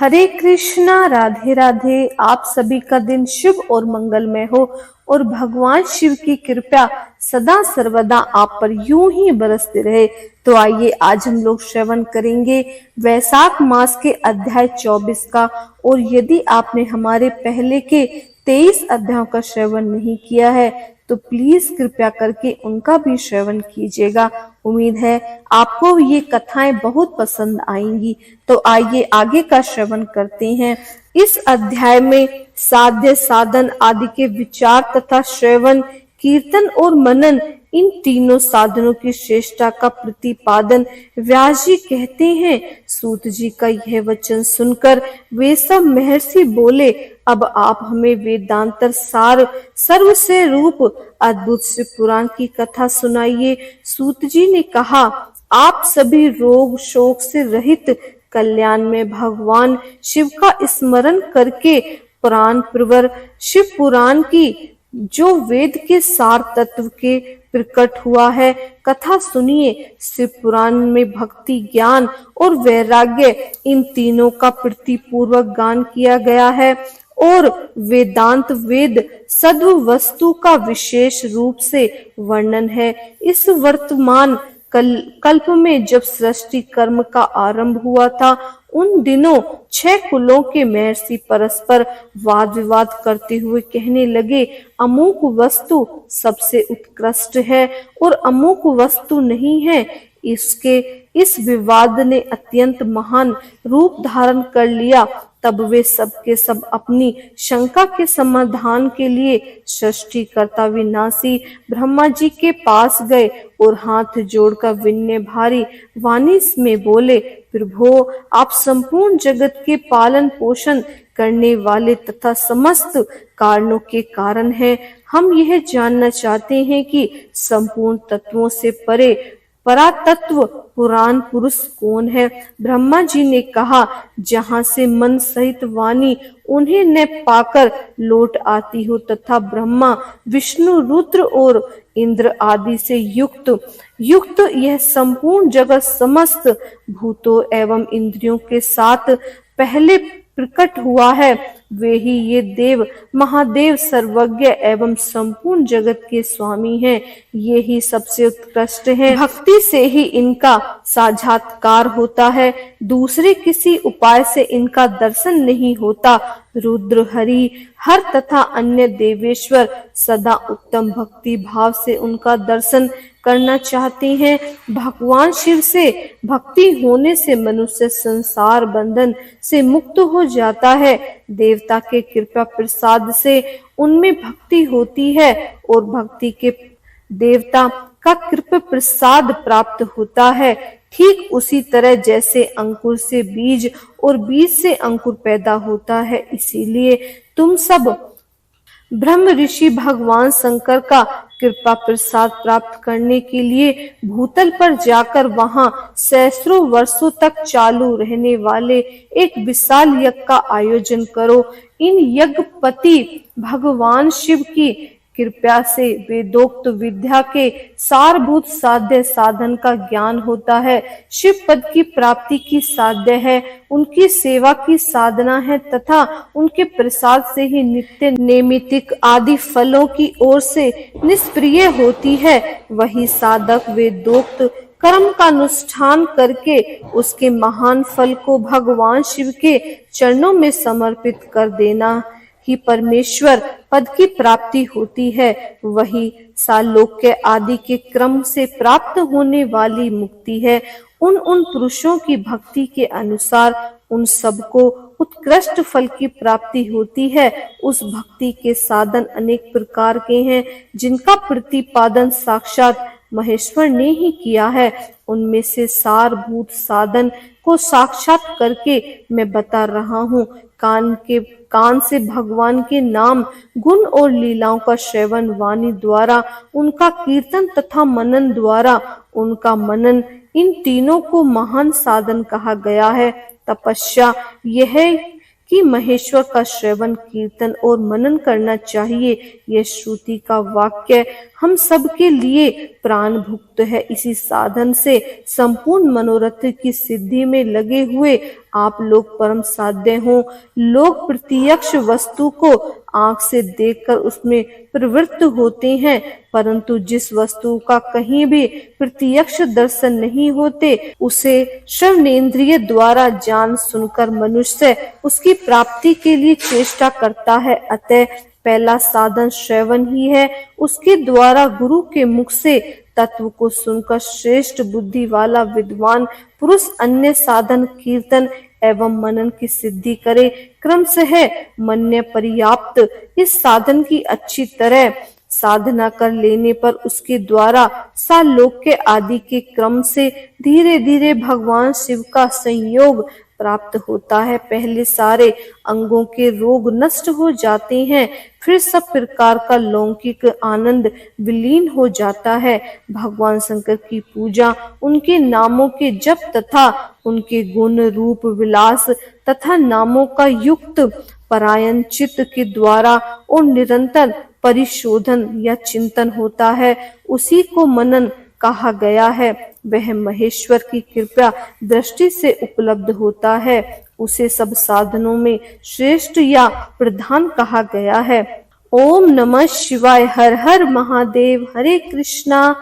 हरे कृष्णा, राधे राधे। आप सभी का दिन शुभ और मंगलमय हो और भगवान शिव की कृपा सदा सर्वदा आप पर यूं ही बरसती रहे। तो आइए आज हम लोग श्रवण करेंगे वैशाख मास के अध्याय 24 का। और यदि आपने हमारे पहले के 23 अध्यायों का श्रवण नहीं किया है तो प्लीज कृपया करके उनका भी श्रवण कीजिएगा। उम्मीद है आपको ये कथाएं बहुत पसंद आएंगी। तो आइए आगे का श्रवण करते हैं। इस अध्याय में साध्य, साधन आदि के विचार तथा श्रवण, कीर्तन और मनन, इन तीनों साधनों की श्रेष्ठता का प्रतिपादन व्यास जी कहते हैं। सूत जी का यह वचन सुनकर वे सब महर्षि बोले, अब आप हमें वेदांतर सार सर्व से रूप अद्भुत शिव पुराण की कथा सुनाइए। सूत जी ने कहा, आप सभी रोग शोक से रहित कल्याण में भगवान शिव का स्मरण करके पुराण प्रवर शिव पुराण की जो वेद के सार तत्व के प्रकट हुआ है कथा सुनिए। शिव पुराण में भक्ति, ज्ञान और वैराग्य, इन तीनों का प्रीतिपूर्वक गान किया गया है और वेदांत वेद सद्व वस्तु का विशेष रूप से वर्णन है। इस वर्तमान कल्प में जब सृष्टि कर्म का आरंभ हुआ था, उन दिनों 6 कुलों के महर्षि परस्पर वाद विवाद करते हुए कहने लगे, अमुक वस्तु सबसे उत्कृष्ट है और अमुक वस्तु नहीं है। इस विवाद ने अत्यंत महान रूप धारण कर लिया। तब वे सब के सब अपनी शंका के समाधान के लिए सृष्टिकर्ता विनाशी ब्रह्मा जी के पास गए और हाथ जोड़कर विनय भारी वाणी में बोले, प्रभो, आप संपूर्ण जगत के पालन पोषण करने वाले तथा समस्त कारणों के कारण हैं। हम यह जानना चाहते हैं कि संपूर्ण तत्वों से परे परातत्व पुराण पुरुष कौन है। ब्रह्मा जी ने कहा, जहाँ से मन सहित वाणी उन्हें न पाकर लौट आती हो तथा ब्रह्मा विष्णु रुद्र और इंद्र आदि से युक्त यह संपूर्ण जगत समस्त भूतों एवं इंद्रियों के साथ पहले प्रकट हुआ है, वे ही ये देव महादेव सर्वज्ञ एवं संपूर्ण जगत के स्वामी हैं। ये ही सबसे उत्कृष्ट हैं। भक्ति से ही इनका साक्षात्कार होता है, दूसरे किसी उपाय से इनका दर्शन नहीं होता। रुद्र, हरि, हर तथा अन्य देवेश्वर सदा उत्तम भक्ति भाव से उनका दर्शन करना चाहते हैं। भगवान शिव से भक्ति होने से मनुष्य संसार बंधन से मुक्त हो जाता है। देवता के कृपा प्रसाद से उनमें भक्ति होती है और भक्ति के देवता का कृपा प्रसाद प्राप्त होता है। ठीक उसी तरह जैसे अंकुर से बीज और बीज से अंकुर पैदा होता है, इसीलिए तुम सब ब्रह्म ऋषि भगवान शंकर का कृपा प्रसाद प्राप्त करने के लिए भूतल पर जाकर वहां सहस्त्रों वर्षों तक चालू रहने वाले एक विशाल यज्ञ का आयोजन करो। इन यज्ञपति भगवान शिव की कृपा से वेदोक्त विद्या के सारभूत साध्य साधन का ज्ञान होता है। शिव पद की प्राप्ति की साध्य है, उनकी सेवा की साधना है तथा उनके प्रसाद से ही नित्य नैमित्तिक आदि फलों की ओर से निष्प्रिय होती है। वही साधक वेदोक्त कर्म का अनुष्ठान करके उसके महान फल को भगवान शिव के चरणों में समर्पित कर देना ही परमेश्वर पद की प्राप्ति होती है। वही सालोक्य आदि के क्रम से प्राप्त होने वाली मुक्ति है। उन पुरुषों की भक्ति के अनुसार उन सबको उत्कृष्ट फल की प्राप्ति होती है। उस भक्ति के साधन अनेक प्रकार के हैं, जिनका प्रतिपादन साक्षात महेश्वर ने ही किया है। उनमें से सारभूत साधन को साक्षात करके मैं बता रहा हूँ। कान से भगवान के नाम, गुण और लीलाओं का श्रवण, वाणी द्वारा उनका कीर्तन तथा मनन द्वारा उनका मनन, इन तीनों को महान साधन कहा गया है। तपस्या यह है कि महेश्वर का श्रवण, कीर्तन और मनन करना चाहिए। यह श्रुति का वाक्य हम सब के लिए प्राणभुक्त है इसी साधन से संपूर्ण मनोरथ की सिद्धि में लगे हुए आप लोग परम साध्य हो। लोग प्रत्यक्ष वस्तु को आंख से देखकर उसमें प्रवृत्त होते हैं, परंतु जिस वस्तु का कहीं भी प्रत्यक्ष दर्शन नहीं होते उसे श्रवणेंद्रिय द्वारा जान सुनकर मनुष्य उसकी प्राप्ति के लिए चेष्टा करता है। अतः पहला साधन श्रवण ही है, उसके द्वारा गुरु के मुख से तत्व को सुनकर श्रेष्ठ बुद्धि वाला विद्वान पुरुष अन्य साधन कीर्तन एवं मनन की सिद्धि करे। क्रमशः मन्य पर्याप्त इस साधन की अच्छी तरह साधना कर लेने पर उसके द्वारा सालोक के आदि के क्रम से धीरे धीरे भगवान शिव का संयोग प्राप्त होता है। पहले सारे अंगों के रोग नष्ट हो जाते हैं, फिर सब प्रकार का लौकिक आनंद विलीन हो जाता है। भगवान शंकर की पूजा, उनके नामों के जप तथा उनके गुण रूप विलास तथा नामों का युक्त परायण चित्त के द्वारा और निरंतर परिशोधन या चिंतन होता है, उसी को मनन कहा गया है। वह महेश्वर की कृपा दृष्टि से उपलब्ध होता है, उसे सब साधनों में श्रेष्ठ या प्रधान कहा गया है। ओम नमः शिवाय। हर हर महादेव। हरे कृष्णा।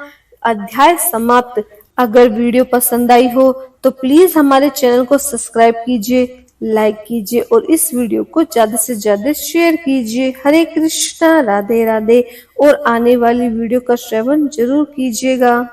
अध्याय समाप्त। अगर वीडियो पसंद आई हो तो प्लीज हमारे चैनल को सब्सक्राइब कीजिए, लाइक कीजिए और इस वीडियो को ज्यादा से ज्यादा शेयर कीजिए। हरे कृष्णा। राधे राधे। और आने वाली वीडियो का श्रवण जरूर कीजिएगा।